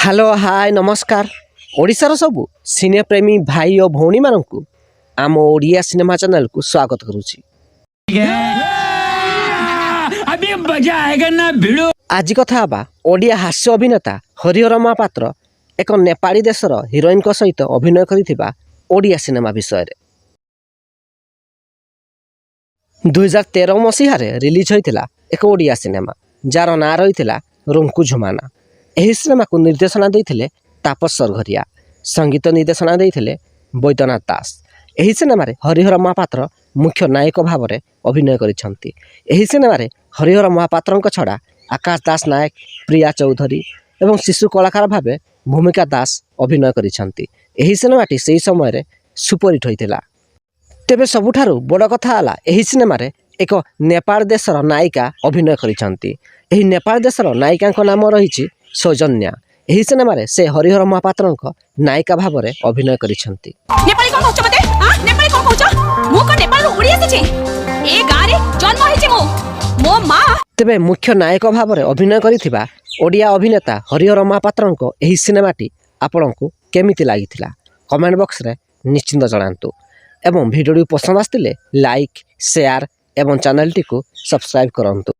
Hello hi नमस्कार ओडिशार सबु सिने प्रेमी भाई और भौणी मानू आम ओडिया सिनेमा चैनल को स्वागत करुछि। अभी मजा आएगा ना भिड़ो। आज कथा बा ओडिया हास्य अभिनेता हरिहर महापात्र एक नेपाली देशर हिरोइन को सहित अभिनय करिथिबा ओडिया सिनेमा विषय रे 2013 मसीह रिलीज होइतिला एक ओडिया सिनेमा जार ना रही रुंकु झुमाना। एही सिनेमा को निर्देशना देइथिले तापस सरघरिया, संगीत निर्देशना देइथिले बैद्यनाथ दास। एही सिनेमा रे हरिहर महापात्र मुख्य नायक भाव में अभिनय करिसंती। एही सिनेमा रे हरिहर महापात्रଙ୍କ छड़ा आकाश दास नायक, प्रिया चौधरी एवं शिशु कलाकार भावे भूमिका दास अभिनय करिसंती। एही सिनेमाटी सेही समय रे सुपरहिट होइतिला। तेबे सबुठारु बड़ कथा हला एही सिनेमा रे एक नेपाल देशर नायिका अभिनय करिसंती। एही नेपाल देशर नायिका नाम रही सौजन्या। एही सिनेमा रे से हरिहर महापात्रଙ୍କ नायिका भाव में अभिनय करिसंती। नेपाली कोन कहछ मते? हां नेपाली कोन कहछ? मु को नेपाल रो उड़ी आसे ए गारे जन्म होइছে मो मां। तेबे मुख्य नायक भाव में अभिनय करिथिबा ओडिया अभिनेता हरिहर महापात्रଙ୍କ एही सिनेमाटी आपनकु केमिति लागिथिला कमेंट बॉक्स रे निश्चिंत जणांतु एवं वीडियो पसंद आस्तिले लाइक शेयर एवं चैनल टी को सब्सक्राइब करंतु।